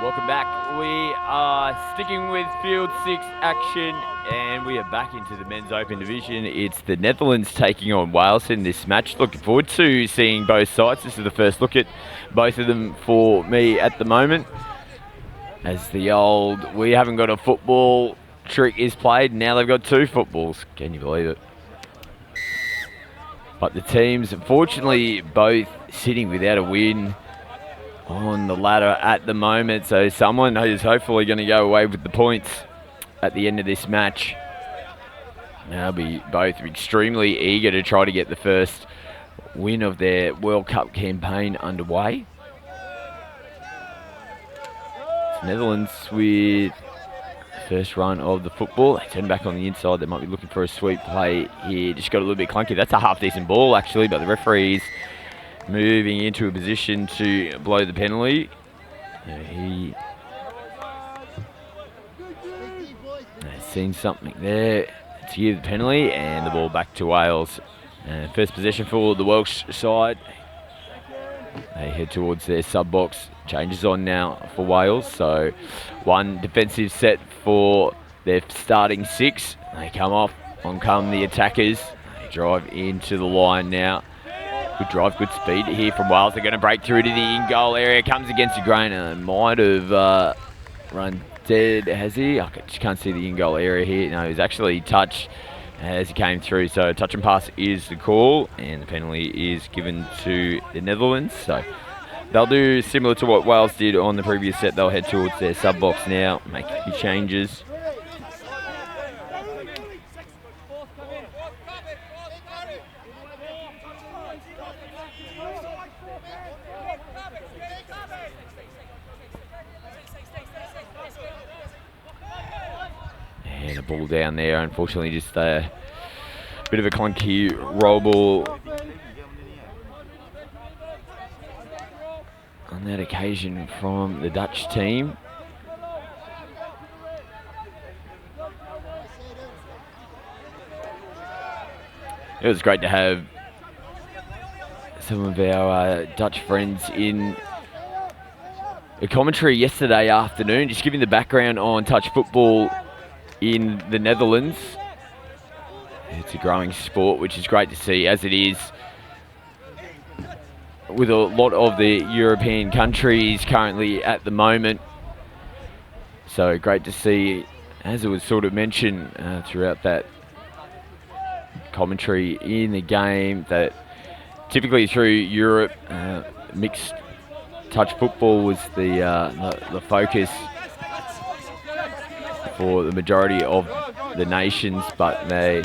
Welcome back. We are sticking with Field 6 action, and we are back into the Men's Open Division. It's the Netherlands taking on Wales in this match. Looking forward to seeing both sides. This is the first look at both of them for me at the moment. As the old, we haven't got a football trick is played. Now they've got two footballs. Can you believe it? But the teams, unfortunately, both sitting without a win on the ladder at the moment, so someone who's hopefully going to go away with the points at the end of this match. They'll be both extremely eager to try to get the first win of their World Cup campaign underway. It's Netherlands with the first run of the football. They turn back on the inside. They might be looking for a sweep play here. Just got a little bit clunky. That's a half-decent ball, actually, but the referee's moving into a position to blow the penalty. He has seen something there to give the penalty, and the ball back to Wales. First possession for the Welsh side. They head towards their sub-box. Changes on now for Wales, so one defensive set for their starting six. They come off, on come the attackers. They drive into the line now. Good drive, good speed here from Wales. They're going to break through to the in-goal area. Comes against the grain and might have run dead, has he? I just can't see the in-goal area here. No, he's actually touched as he came through. So touch and pass is the call, and the penalty is given to the Netherlands. So they'll do similar to what Wales did on the previous set. They'll head towards their sub-box now, make a few changes. And a ball down there, unfortunately just a bit of a clunky roll ball on that occasion from the Dutch team. It was great to have some of our Dutch friends in a commentary yesterday afternoon, just giving the background on touch football in the Netherlands. It's a growing sport, which is great to see, as it is with a lot of the European countries currently at the moment. So great to see, as it was sort of mentioned throughout that commentary in the game, that typically through Europe, mixed touch football was the focus for the majority of the nations, but they're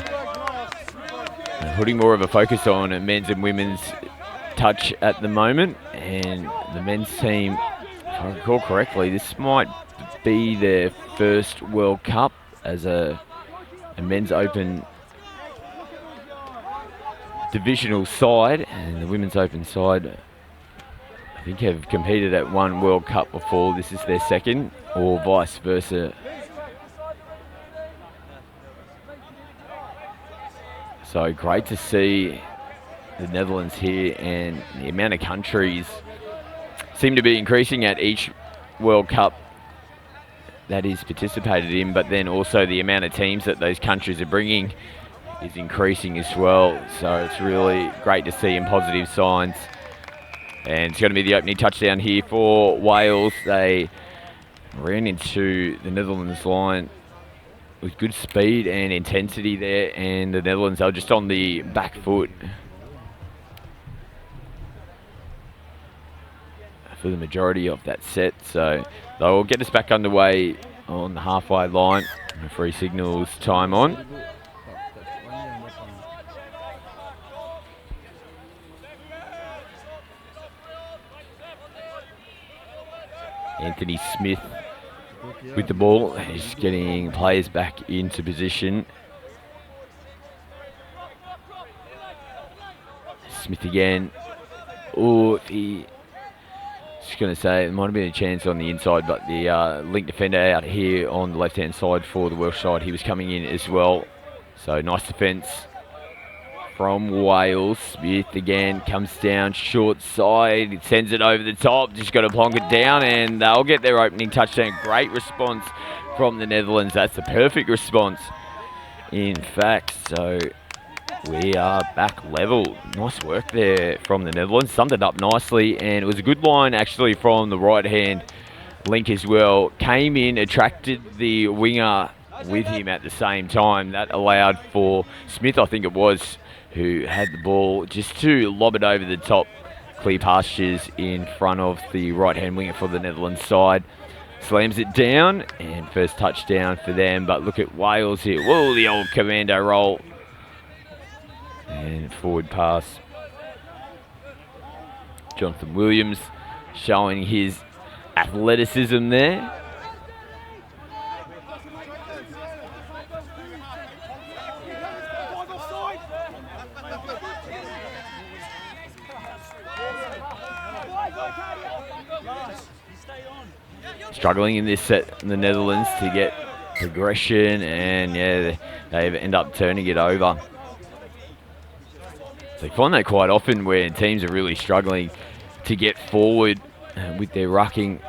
putting more of a focus on men's and women's touch at the moment. And the men's team, if I recall correctly, this might be their first World Cup as a men's open divisional side, and the women's open side I think have competed at one World Cup before. This is their second, or vice versa. So great to see the Netherlands here, and the amount of countries seem to be increasing at each World Cup that is participated in, but then also the amount of teams that those countries are bringing is increasing as well. So it's really great to see, and positive signs. And it's going to be the opening touchdown here for Wales. They ran into the Netherlands line with good speed and intensity there, and the Netherlands are just on the back foot for the majority of that set. So they'll get us back underway on the halfway line. The free signals time on. Anthony Smith with the ball. He's getting players back into position. Smith again. Oh, just going to say it might have been a chance on the inside, but the link defender out here on the left-hand side for the Welsh side, he was coming in as well. So nice defence from Wales. Smith again comes down short side. It sends it over the top. Just got to plonk it down and they'll get their opening touchdown. Great response from the Netherlands. That's the perfect response, in fact. So we are back level. Nice work there from the Netherlands. Summed it up nicely, and it was a good line actually from the right-hand link as well. Came in, attracted the winger with him at the same time. That allowed for Smith, I think it was, who had the ball, just to lob it over the top. Clear pastures in front of the right-hand winger for the Netherlands side. Slams it down, and first touchdown for them. But look at Wales here. Whoa, the old commando roll. And forward pass. Jonathan Williams showing his athleticism there. Struggling in this set, the Netherlands, to get progression, and yeah, they end up turning it over. So you find that quite often where teams are really struggling to get forward with their rucking.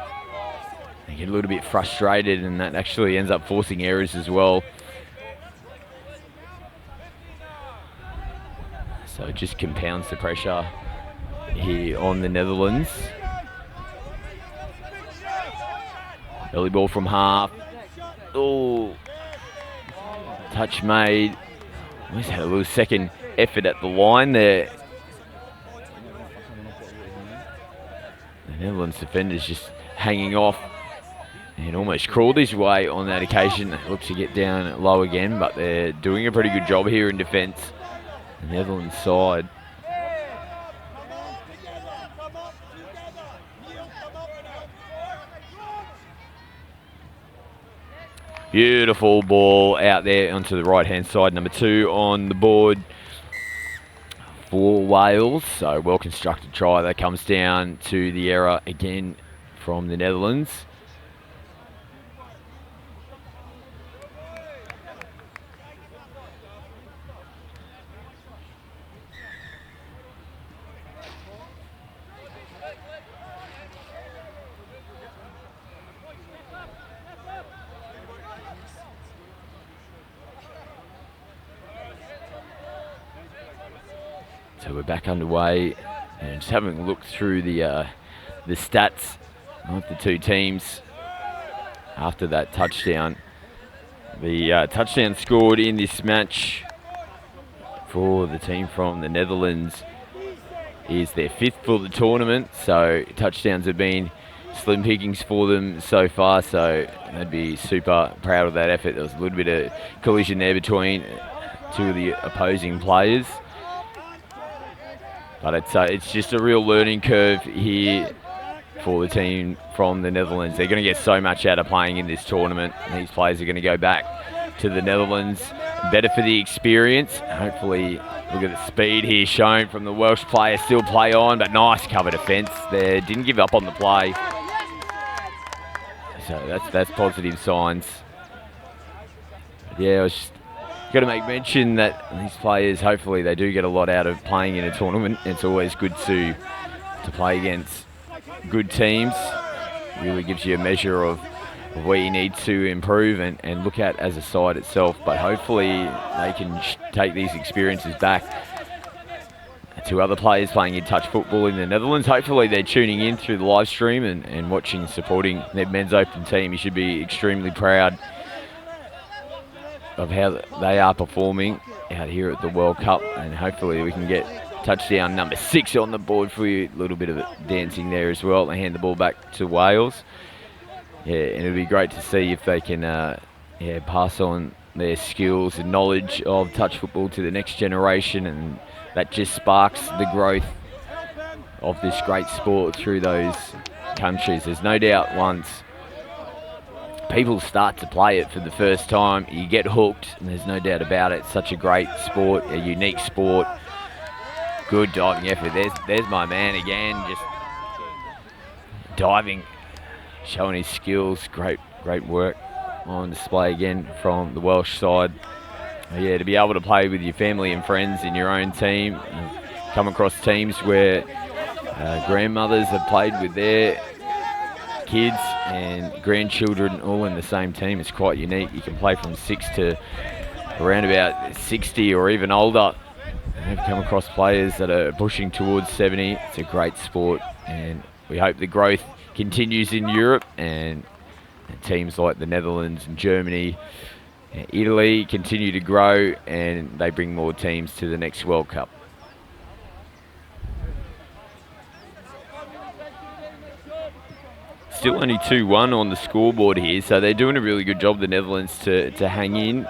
They get a little bit frustrated, and that actually ends up forcing errors as well. So it just compounds the pressure here on the Netherlands. Early ball from half. Oh, touch made. Almost had a little second effort at the line there. The Netherlands defender's just hanging off and almost crawled his way on that occasion. Looks to get down low again, but they're doing a pretty good job here in defence. The Netherlands side. Beautiful ball out there onto the right-hand side. Number 2 on the board for Wales. So well-constructed try. That comes down to the error again from the Netherlands. So we're back underway, and just having a look through the stats of the two teams after that touchdown. The touchdown scored in this match for the team from the Netherlands is their 5th for the tournament. So touchdowns have been slim pickings for them so far. So they'd be super proud of that effort. There was a little bit of collision there between two of the opposing players. But it's just a real learning curve here for the team from the Netherlands. They're going to get so much out of playing in this tournament. These players are going to go back to the Netherlands. Better for the experience. Hopefully, look at the speed here shown from the Welsh player. Still play on, but nice cover defence there. Didn't give up on the play. So that's positive signs. But yeah, I was just got to make mention that these players, hopefully they do get a lot out of playing in a tournament. It's always good to play against good teams. Really gives you a measure of where you need to improve and look at as a side itself. But hopefully they can take these experiences back to other players playing in touch football in the Netherlands. Hopefully they're tuning in through the live stream and watching and supporting their men's open team. You should be extremely proud of how they are performing out here at the World Cup, and hopefully we can get touchdown number 6 on the board for you. A little bit of dancing there as well. They hand the ball back to Wales. Yeah, and it'll be great to see if they can pass on their skills and knowledge of touch football to the next generation, and that just sparks the growth of this great sport through those countries. There's no doubt once people start to play it for the first time, you get hooked, and there's no doubt about it. It's such a great sport, a unique sport. Good diving effort. There's my man again, just diving, showing his skills. Great work on display again from the Welsh side. Yeah, to be able to play with your family and friends in your own team, come across teams where grandmothers have played with their kids and grandchildren all in the same team. It's quite unique. You can play from 6 to around about 60 or even older. I've come across players that are pushing towards 70. It's a great sport, and we hope the growth continues in Europe, and teams like the Netherlands and Germany and Italy continue to grow, and they bring more teams to the next World Cup. Still only 2-1 on the scoreboard here, so they're doing a really good job, the Netherlands, to hang in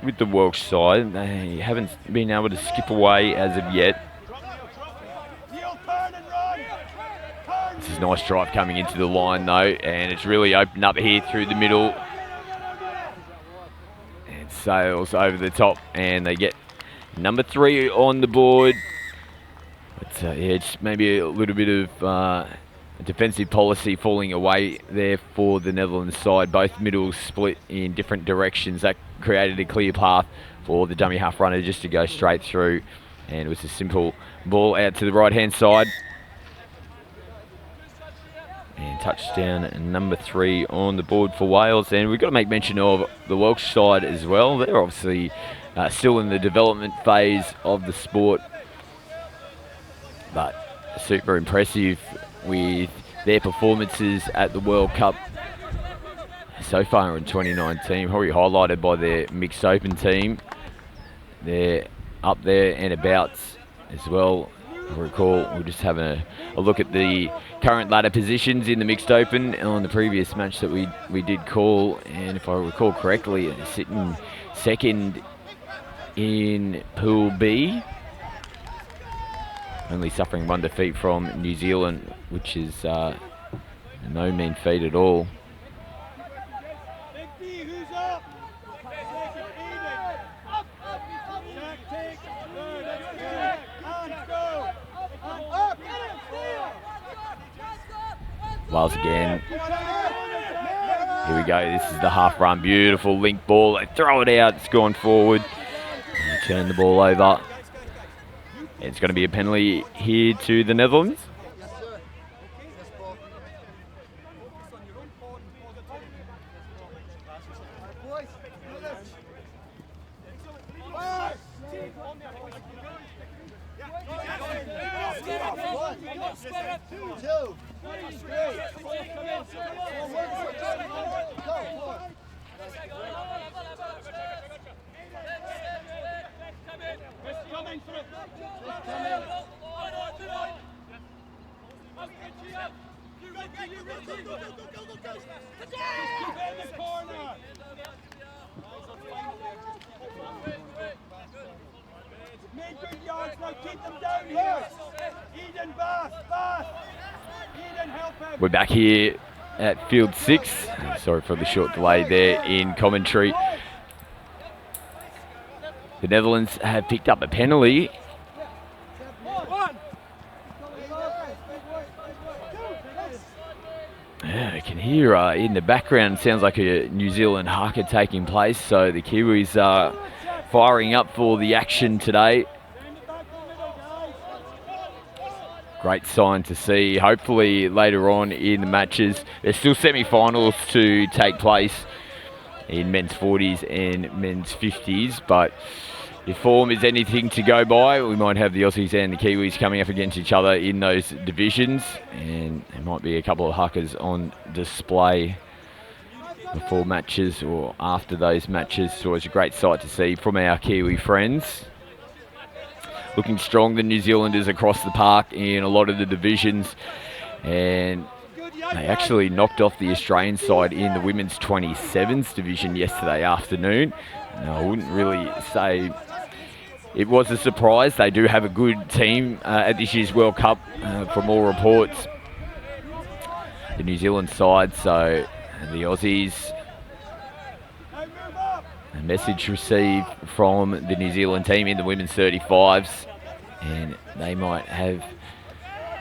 with the Welsh side. They haven't been able to skip away as of yet. This is a nice drive coming into the line though, and it's really opened up here through the middle. And sails over the top, and they get number 3 on the board. But yeah, just maybe a little bit of defensive policy falling away there for the Netherlands side. Both middles split in different directions. That created a clear path for the dummy half runner just to go straight through, and it was a simple ball out to the right hand side. And touchdown number 3 on the board for Wales. And we've got to make mention of the Welsh side as well. They're obviously still in the development phase of the sport, but super impressive with their performances at the World Cup so far in 2019. Probably highlighted by their mixed open team. They're up there and abouts as well. I recall we're just having a look at the current ladder positions in the mixed open on the previous match that we did call, and if I recall correctly, they're sitting second in Pool B, only suffering 1 defeat from New Zealand, which is no mean feat at all. Wales again. Here we go. This is the half run. Beautiful link ball. They throw it out. It's gone forward. And turn the ball over. It's going to be a penalty here to the Netherlands. We're back here at field 6. Sorry for the short delay there in commentary. The Netherlands have picked up a penalty. I can hear in the background, sounds like a New Zealand haka taking place, so the Kiwis are firing up for the action today. Great sign to see. Hopefully later on in the matches, there's still semi-finals to take place in men's 40s and men's 50s, but if form is anything to go by, we might have the Aussies and the Kiwis coming up against each other in those divisions, and there might be a couple of huckers on display before matches or after those matches. So it's a great sight to see from our Kiwi friends. Looking strong, the New Zealanders across the park in a lot of the divisions, and they actually knocked off the Australian side in the women's 27s division yesterday afternoon. Now, I wouldn't really say it was a surprise. They do have a good team at this year's World Cup from all reports. The New Zealand side, so the Aussies. A message received from the New Zealand team in the women's 35s, and they might have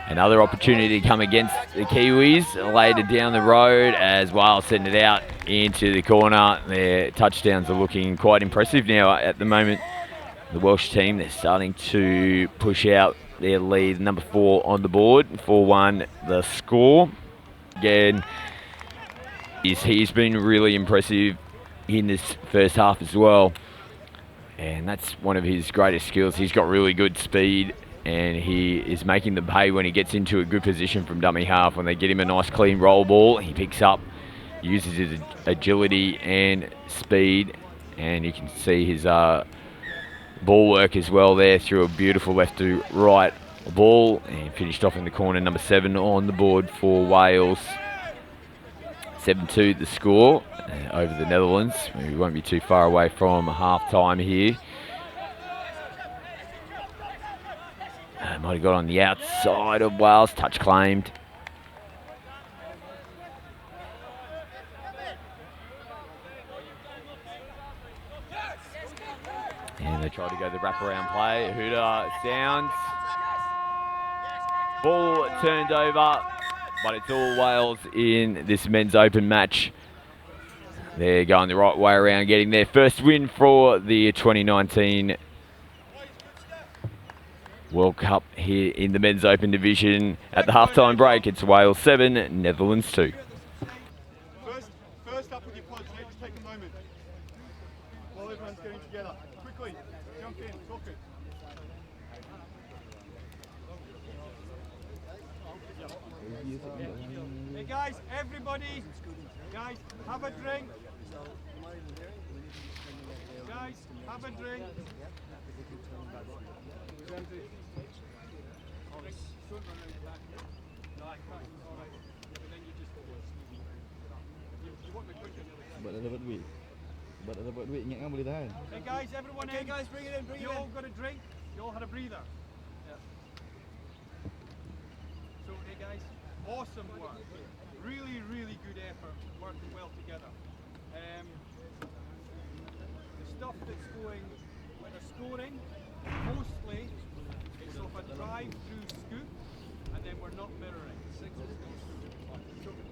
another opportunity to come against the Kiwis later down the road as Wales send it out into the corner. Their touchdowns are looking quite impressive now at the moment. The Welsh team, they're starting to push out their lead, number 4 on the board, 4-1 the score. Again, he's been really impressive in this first half as well, and that's one of his greatest skills. He's got really good speed, and he is making them pay when he gets into a good position from dummy half. When they get him a nice clean roll ball, he picks up, uses his agility and speed, and you can see his ball work as well there through a beautiful left to right ball, and finished off in the corner, number 7 on the board for Wales. 7-2 the score over the Netherlands. We won't be too far away from half time here. Might have got on the outside of Wales, touch claimed. And they try to go the wraparound play. Hooter sounds. Ball turned over, but it's all Wales in this men's open match. They're going the right way around, getting their first win for the 2019 World Cup here in the men's open division. At the halftime break, it's Wales 7, Netherlands 2. First up with your pods, just take a moment while everyone's getting together. Quickly, jump in, talk it. Hey guys, everybody, guys, have a drink. Guys, have a drink. Hey guys, everyone in. Guys, bring it in, bring it in. You all got a drink? You all had a breather? Yeah. So, hey guys, awesome work. Really, really good effort, working well together. The stuff that's going when they're scoring, mostly it's off a drive-through scoop, and then we're not mirroring. So,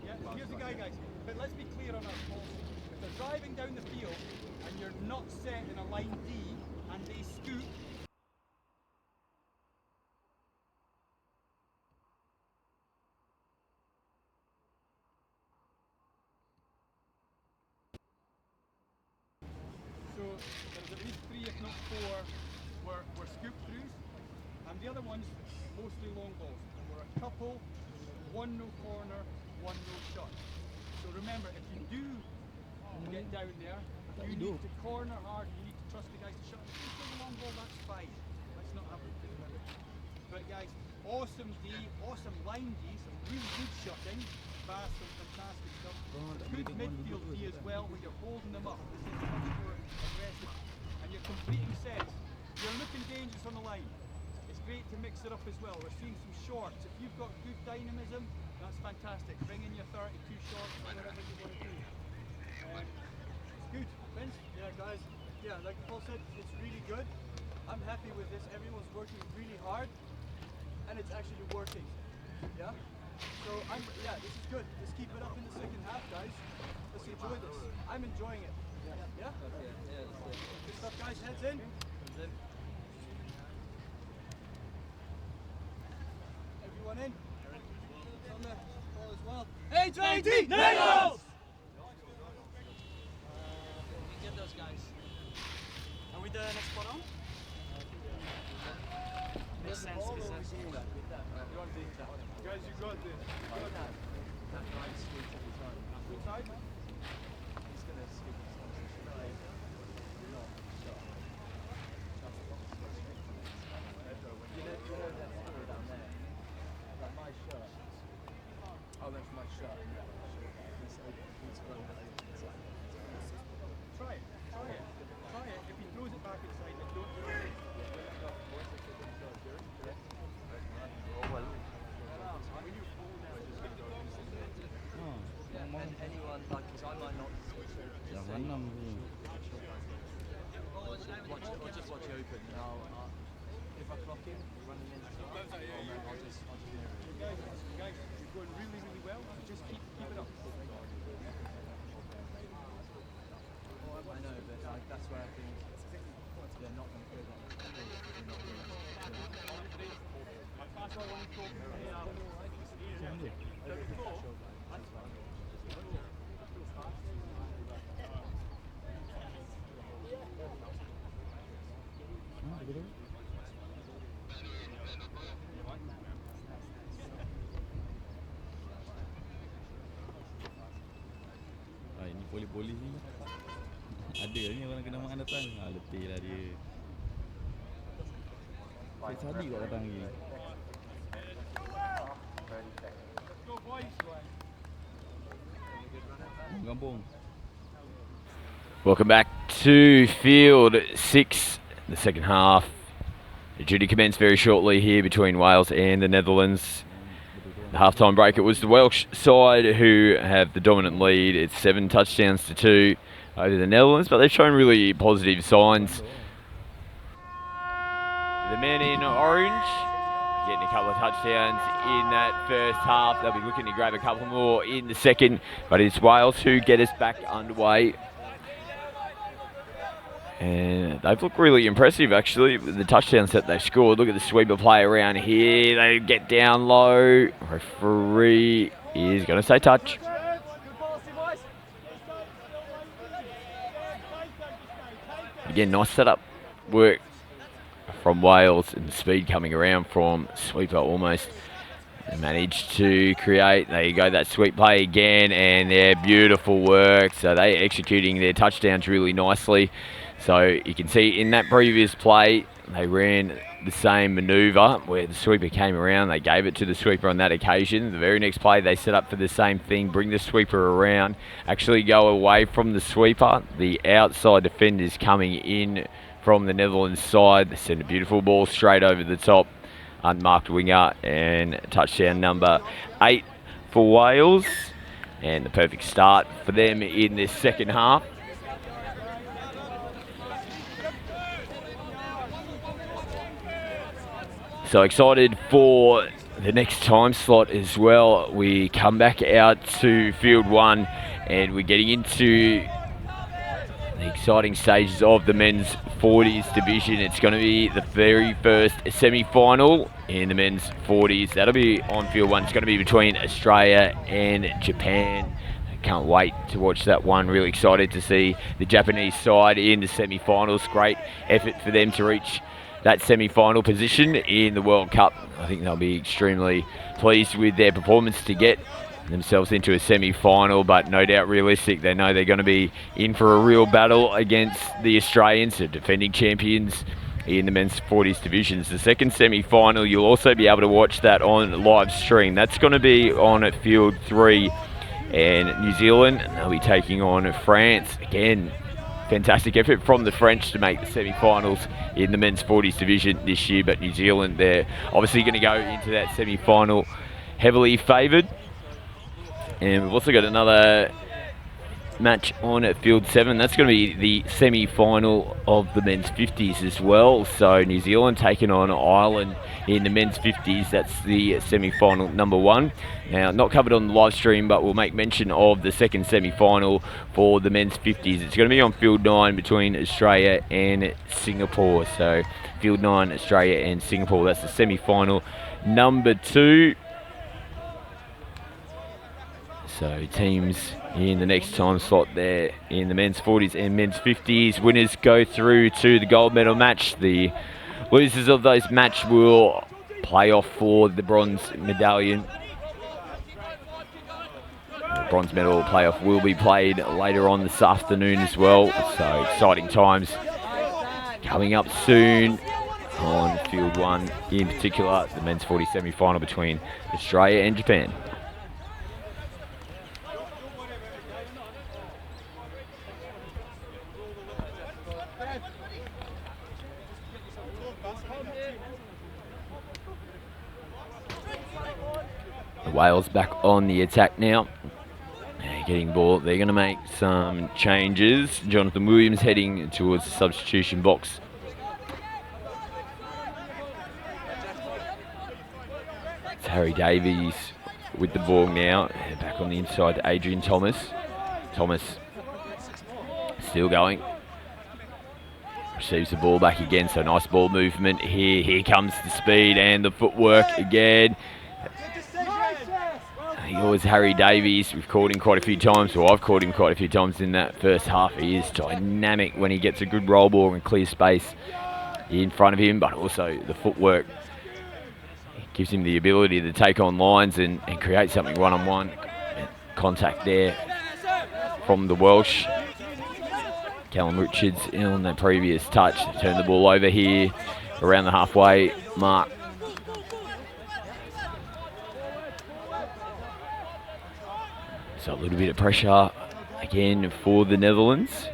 yeah, here's the guy, guys. But let's be clear on our policy. If they're driving down the field and you're not set in a line D and they scoop, so there's at least 3 if not 4 were scoop throughs, and the other ones mostly long balls. There were a couple, 1 no corner, 1 no shot. So remember, if you do get down there, you need to corner hard, you need to trust the guys to shot. If you play a long ball, that's fine. Let's not have it. But guys, awesome D, awesome line D, some really good shotting, fast and fantastic stuff. Good midfield D as well, when you're holding them up. This is much more aggressive. And you're completing sets. You're looking dangerous on the line. It's great to mix it up as well. We're seeing some shorts. If you've got good dynamism, that's fantastic. Bring in your 32 shorts, whatever you want to do. It's good. Vince? Yeah, guys. Yeah, like Paul said, it's really good. I'm happy with this. Everyone's working really hard, and it's actually working. Yeah. So this is good. Let's keep it up in the second half, guys. Let's enjoy this. I'm enjoying it. Yeah. Good stuff, guys. Heads in. Everyone in. On the ball as well. HIT Nails! Get those guys. Are we the next spot on? Makes sense because that's you. Guys, you got this. Good side? He's gonna skip his You know that story down there? Like my shirt. Oh, that's my shirt. Try it. If he throws it back inside, then don't do it. anyone, like, because I might not Jangan enam tu. or just watch it open, and if I clock him running in, I'll just mirror it. Guys, you're going really, really well. So just keep it up. I know, but like, that's where I think they're not going to go that. That's all I want to talk Ini polis-polis ni. Ada ni orang kena makan datang. Letih lah dia. Saya tadi kat datang ni. Kampung. Welcome back to field 6, the second half. The duty commenced very shortly here between Wales and the Netherlands. The halftime break, it was the Welsh side who have the dominant lead. It's 7 touchdowns to 2 over the Netherlands, but they've shown really positive signs. The men in orange getting a couple of touchdowns in that first half. They'll be looking to grab a couple more in the second, but it's Wales who get us back underway. And they've looked really impressive, actually, with the touchdowns that they've scored. Look at the sweeper play around here. They get down low. Referee is going to say touch. Again, nice setup work from Wales and the speed coming around from sweeper almost. They managed to create, there you go, that sweep play again, and their beautiful work. So they're executing their touchdowns really nicely. So you can see in that previous play, they ran the same manoeuvre where the sweeper came around. They gave it to the sweeper on that occasion. The very next play, they set up for the same thing, bring the sweeper around, actually go away from the sweeper. The outside defenders coming in from the Netherlands side. They send a beautiful ball straight over the top. Unmarked winger, and touchdown number 8 for Wales. And the perfect start for them in this second half. So excited for the next time slot as well. We come back out to field 1 and we're getting into the exciting stages of the men's 40s division. It's going to be the very first semi-final in the men's 40s. That'll be on field 1. It's going to be between Australia and Japan. Can't wait to watch that one. Really excited to see the Japanese side in the semi-finals. Great effort for them to reach that semi-final position in the World Cup. I think they'll be extremely pleased with their performance to get themselves into a semi-final, but no doubt realistic. They know they're going to be in for a real battle against the Australians, the defending champions in the men's 40s divisions. The second semi-final, you'll also be able to watch that on live stream. That's going to be on at field 3, and New Zealand, they'll be taking on France. Again, fantastic effort from the French to make the semi-finals in the men's 40s division this year, but New Zealand, they're obviously going to go into that semi-final heavily favoured. And we've also got another match on at field 7. That's going to be the semi-final of the men's 50s as well. So New Zealand taking on Ireland in the men's 50s. That's the semi-final number 1. Now, not covered on the live stream, but we'll make mention of the second semi-final for the men's 50s. It's going to be on field 9 between Australia and Singapore. So field 9, Australia and Singapore. That's the semi-final number 2. So teams in the next time slot there in the men's 40s and men's 50s. Winners go through to the gold medal match. The losers of those match will play off for the bronze medallion. The bronze medal playoff will be played later on this afternoon as well. So exciting times coming up soon on field 1, in particular the men's 40 semi-final between Australia and Japan. Wales back on the attack now. They're getting ball. They're going to make some changes. Jonathan Williams heading towards the substitution box. It's Harry Davies with the ball now. Back on the inside to Adrian Thomas. Thomas still going. Receives the ball back again, so nice ball movement here. Here comes the speed and the footwork again. He was Harry Davies. We've caught him quite a few times, or I've caught him quite a few times in that first half. He is dynamic when he gets a good roll ball and clear space in front of him, but also the footwork gives him the ability to take on lines and create something one-on-one. Contact there from the Welsh. Callum Richards on that previous touch. Turn the ball over here around the halfway mark. So a little bit of pressure again for the Netherlands.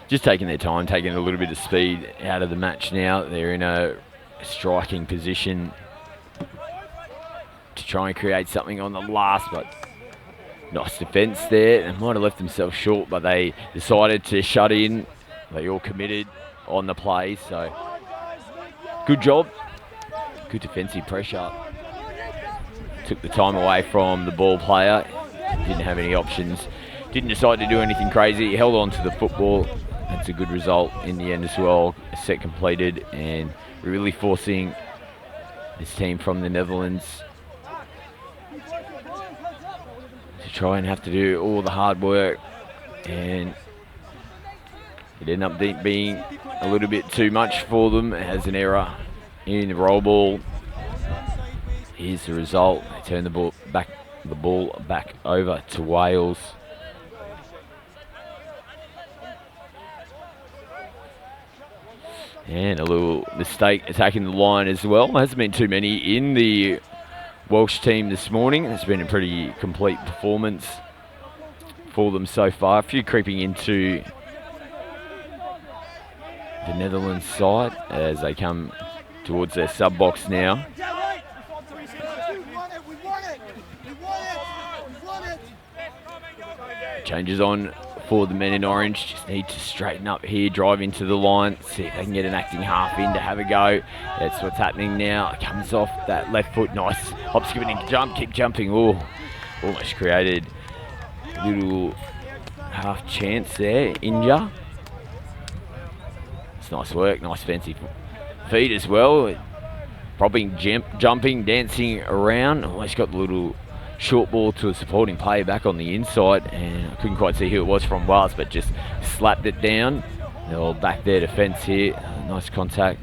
Just taking their time, taking a little bit of speed out of the match now. They're in a striking position to try and create something on the last, but nice defence there. They might have left themselves short, but they decided to shut in. They all committed on the play, so good job. Good defensive pressure. Took the time away from the ball player. Didn't have any options. Didn't decide to do anything crazy. He held on to the football. That's a good result in the end as well. A set completed and really forcing this team from the Netherlands to try and have to do all the hard work, and it ended up being a little bit too much for them. It has an error in the roll ball. Here's the result. They turn the ball back over to Wales. And a little mistake attacking the line as well. There hasn't been too many in the Welsh team this morning. It's been a pretty complete performance for them so far. A few creeping into the Netherlands side as they come towards their sub box now. Changes on for the men in orange. Just need to straighten up here, drive into the line, see if they can get an acting half in to have a go. That's what's happening now. It comes off that left foot. Nice hop, skip, and jump. Keep jumping. Oh, almost created a little half chance there. Inja. It's nice work. Nice fancy feet as well. Propping, jumping, dancing around. Almost got the little short ball to a supporting player back on the inside, and I couldn't quite see who it was from Wales, but just slapped it down. They're all back there defence here. Nice contact,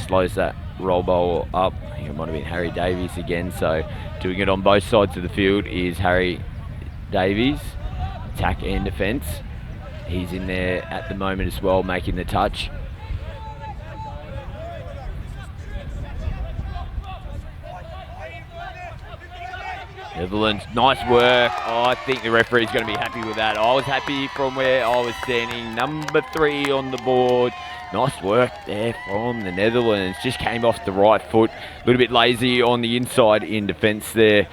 slows that roll ball up. I think it might have been Harry Davies again, so doing it on both sides of the field is Harry Davies, attack and defence. He's in there at the moment as well, making the touch. Netherlands, nice work. Oh, I think the referee's going to be happy with that. I was happy from where I was standing. Number 3 on the board. Nice work there from the Netherlands. Just came off the right foot. A little bit lazy on the inside in defence there.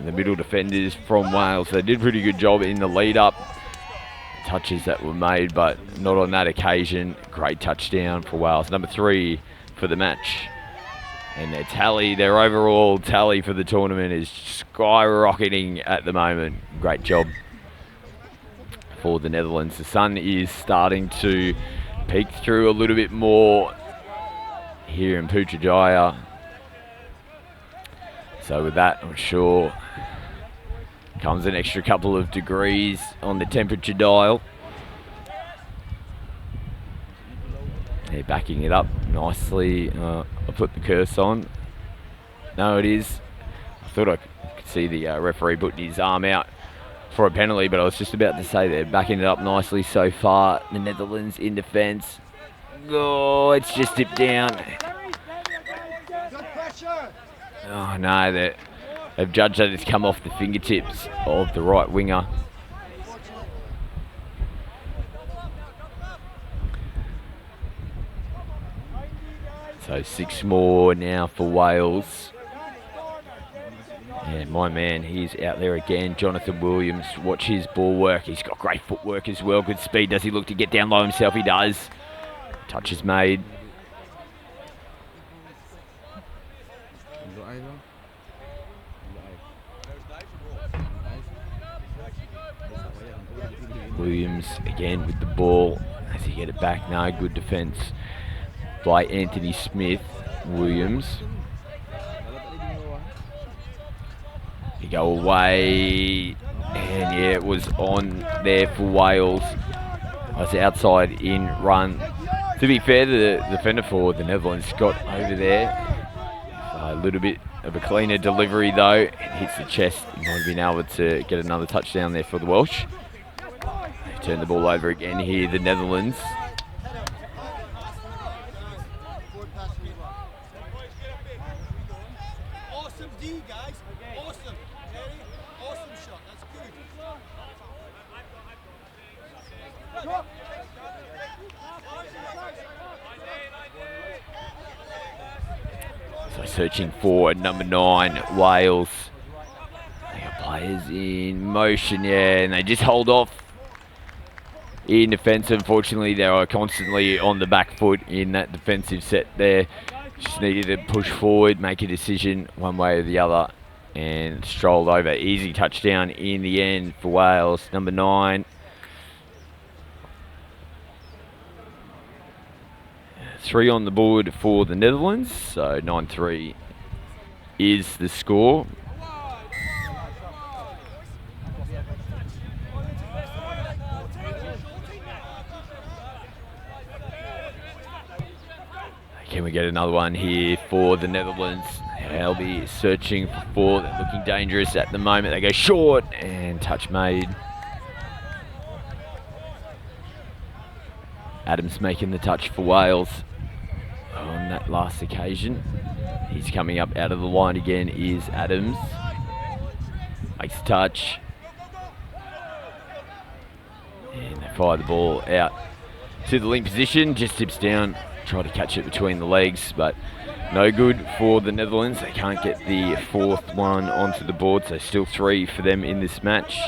The middle defenders from Wales, they did a pretty good job in the lead up. Touches that were made, but not on that occasion. Great touchdown for Wales. Number 3 for the match. And their tally, their overall tally for the tournament is skyrocketing at the moment. Great job for the Netherlands. The sun is starting to peek through a little bit more here in Putrajaya. So with that, I'm sure comes an extra couple of degrees on the temperature dial. They're backing it up nicely. I'll put the curse on. No, it is. I thought I could see the referee putting his arm out for a penalty, but I was just about to say they're backing it up nicely so far. The Netherlands in defence. Oh, it's just dipped down. Oh no, they've judged that it's come off the fingertips of the right winger. So 6 more now for Wales. And my man, he's out there again. Jonathan Williams, watch his ball work. He's got great footwork as well. Good speed. Does he look to get down low himself? He does. Touch is made. Williams again with the ball. As he get it back? No, good defence by Anthony Smith. Williams. You go away. And yeah, it was on there for Wales. That's outside in run. To be fair, the defender for the Netherlands got over there. A little bit of a cleaner delivery though. It hits the chest. He might have been able to get another touchdown there for the Welsh. They turn the ball over again here, the Netherlands. Awesome D, guys. Awesome. Terry, awesome shot. That's good. So searching for number 9, Wales. They got players in motion, yeah, and they just hold off in defence. Unfortunately, they are constantly on the back foot in that defensive set there. Just needed to push forward, make a decision one way or the other, and strolled over. Easy touchdown in the end for Wales, number 9. 3 on the board for the Netherlands, so 9-3 is the score. Can we get another one here for the Netherlands? They'll be searching for 4. They're looking dangerous at the moment. They go short and touch made. Adams making the touch for Wales on that last occasion. He's coming up out of the line again is Adams. Makes the touch. And they fire the ball out to the link position. Just tips down. Try to catch it between the legs, but no good for the Netherlands. They can't get the 4th one onto the board, so still 3 for them in this match.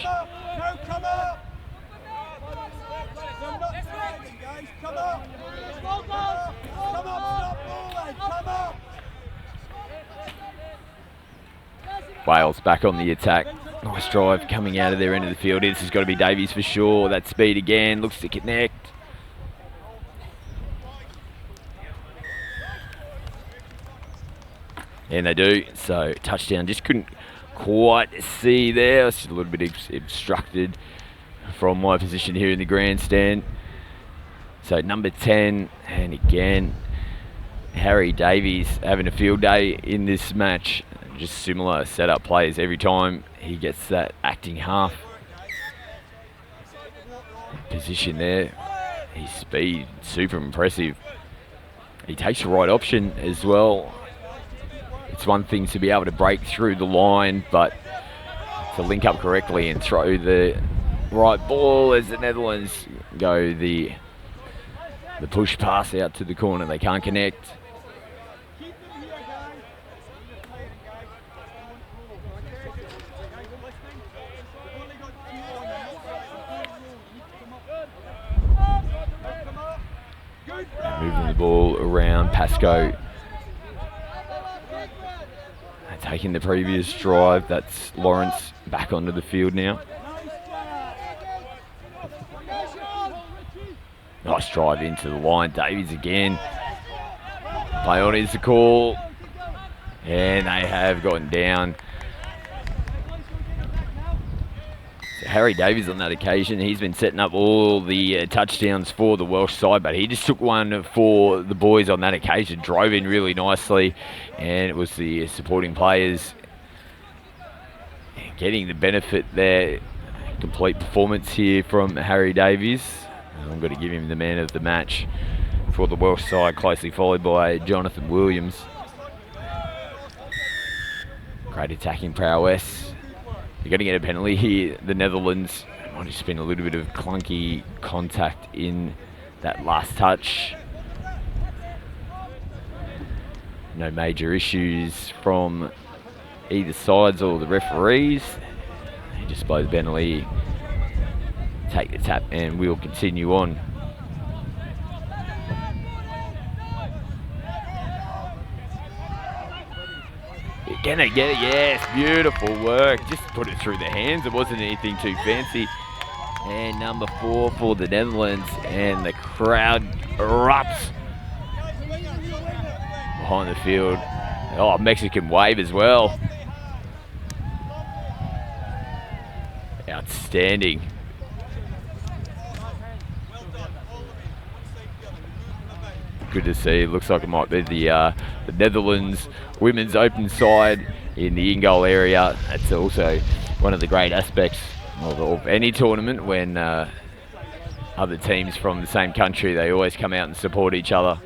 Wales back on the attack. Nice drive coming out of their end of the field. This has got to be Davies for sure. That speed again. Looks to connect. And they do. So touchdown. Just couldn't quite see there. It's just a little bit obstructed from my position here in the grandstand. So number 10. And again, Harry Davies having a field day in this match. Just similar setup plays every time he gets that acting half position there. His speed, super impressive. He takes the right option as well. It's one thing to be able to break through the line, but to link up correctly and throw the right ball as the Netherlands go the push pass out to the corner. They can't connect. Moving the ball around, Pascoe taking the previous drive. That's Lawrence back onto the field now. Nice drive into the line. Davies again. Play on is the call. And they have gotten down. So Harry Davies on that occasion, he's been setting up all the touchdowns for the Welsh side, but he just took one for the boys on that occasion, drove in really nicely, and it was the supporting players getting the benefit there. Complete performance here from Harry Davies. I'm going to give him the man of the match for the Welsh side, closely followed by Jonathan Williams. Great attacking prowess. You're going to get a penalty here. The Netherlands might have just been a little bit of clunky contact in that last touch. No major issues from either sides or the referees. He just blows Bentley, take the tap, and we'll continue on. Can they get it? Yes, beautiful work. Just put it through the hands. It wasn't anything too fancy. And number 4 for the Netherlands, and the crowd erupts behind the field. Oh, Mexican wave as well. Outstanding. Good to see. Looks like it might be the Netherlands women's open side in the in-goal area. That's also one of the great aspects of any tournament when other teams from the same country, they always come out and support each other.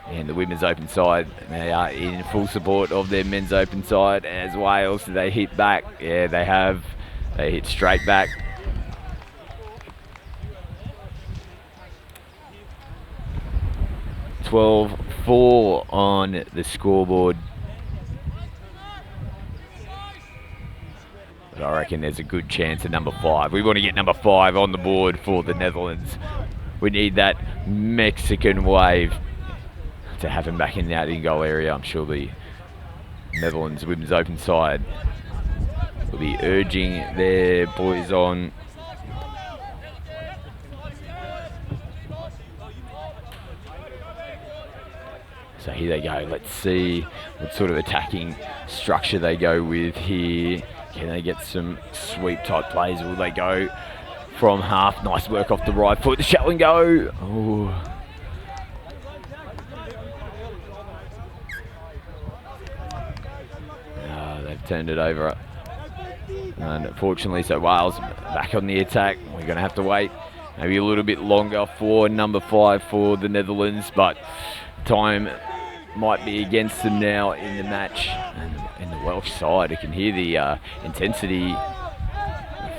And the women's open side, they are in full support of their men's open side. As Wales, they hit back. Yeah, they have. They hit straight back. (12-4) on the scoreboard. But I reckon there's a good chance at number 5. We want to get number 5 on the board for the Netherlands. We need that Mexican wave to have him back in that in-goal area. I'm sure the Netherlands women's open side will be urging their boys on. So here they go. Let's see what sort of attacking structure they go with here. Can they get some sweep type plays? Will they go from half? Nice work off the right foot. The shell and go. Oh. They've turned it over. And unfortunately, so Wales back on the attack. We're going to have to wait maybe a little bit longer for number 5 for the Netherlands, but time might be against them now in the match. And in the Welsh side, you can hear the intensity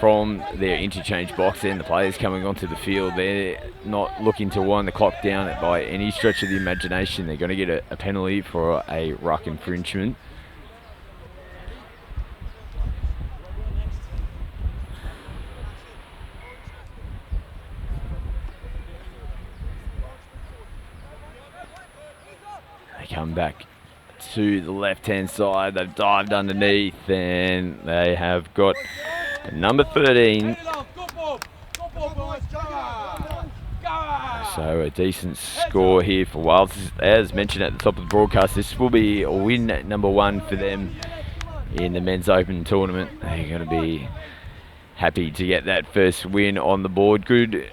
from their interchange box and the players coming onto the field. They're not looking to wind the clock down by any stretch of the imagination. They're going to get a penalty for a ruck infringement. Come back to the left-hand side. They've dived underneath, and they have got number 13. So a decent score here for Wales. As mentioned at the top of the broadcast, this will be a win at number 1 for them in the Men's Open tournament. They're going to be happy to get that first win on the board. Good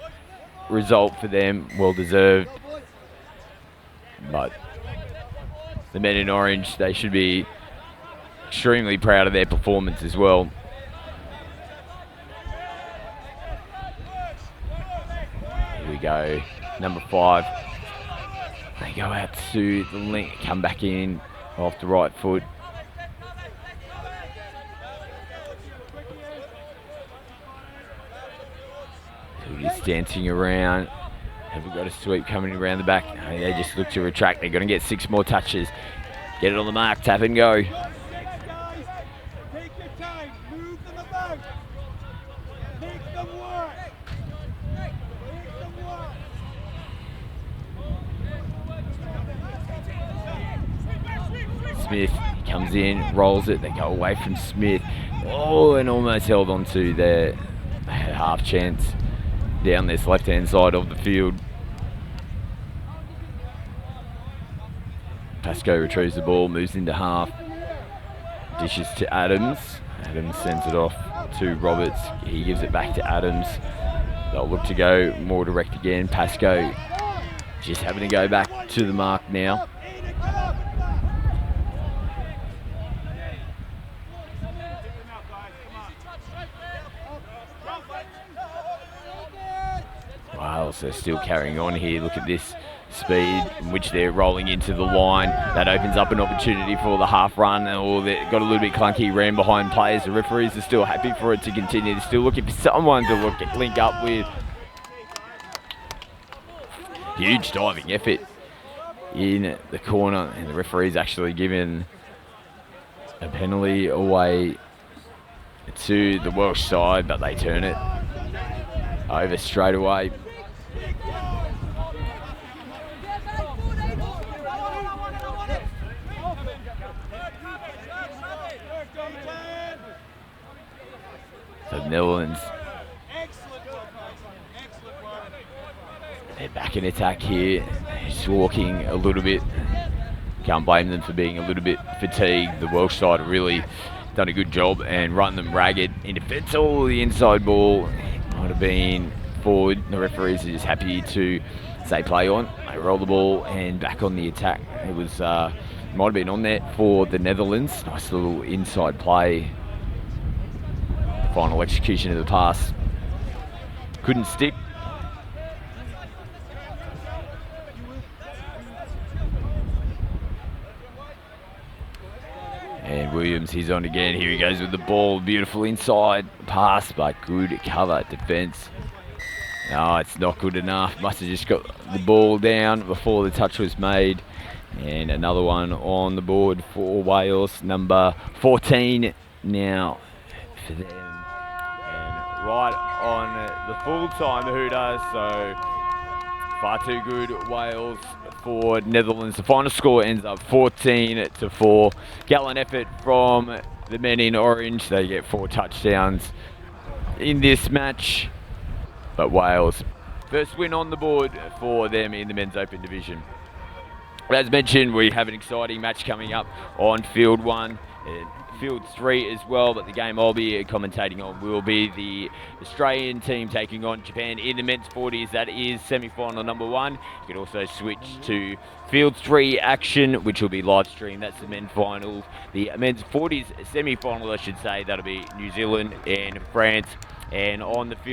result for them, well deserved. But the men in orange, they should be extremely proud of their performance as well. Here we go, number 5. They go out to the link, come back in off the right foot. So just dancing around. Have we got a sweep coming around the back? No, they just look to retract. They're going to get 6 more touches. Get it on the mark, tap and go. Take your time, move them about. Make them work. Make them work. Smith comes in, rolls it. They go away from Smith. Oh, and almost held on to their half chance down this left-hand side of the field. Pascoe retrieves the ball, moves into half, dishes to Adams. Adams sends it off to Roberts. He gives it back to Adams. They'll look to go more direct again. Pascoe just having to go back to the mark now. Wales are still carrying on here. Look at this speed in which they're rolling into the line. That opens up an opportunity for the half run. Oh, they got a little bit clunky, ran behind players. The referees are still happy for it to continue. They're still looking for someone to link up with. Huge diving effort in the corner, and the referee's actually given a penalty away to the Welsh side, but they turn it over straight away. So the Netherlands, they're back in attack here. Just walking a little bit. Can't blame them for being a little bit fatigued. The Welsh side have really done a good job and run them ragged in defence. All the inside ball might have been forward. The referees are just happy to say play on. They roll the ball and back on the attack. It was might have been on there for the Netherlands. Nice little inside play. Final execution of the pass couldn't stick. And Williams, he's on again. Here he goes with the ball. Beautiful inside pass, but good cover defence. No, it's not good enough. Must have just got the ball down before the touch was made. And another one on the board for Wales, number 14 now for them. And right on the full-time hooter, so far too good Wales for Netherlands. The final score ends up 14-4. Gallant effort from the men in orange. They get 4 touchdowns in this match. But Wales, first win on the board for them in the men's open division. As mentioned, we have an exciting match coming up on Field 1 and Field 3 as well, but the game I'll be commentating on will be the Australian team taking on Japan in the men's 40s. That is semi-final number 1. You can also switch to Field 3 action, which will be live streamed. That's the men's finals. The men's 40s semi-final, I should say, that'll be New Zealand and France. And on the field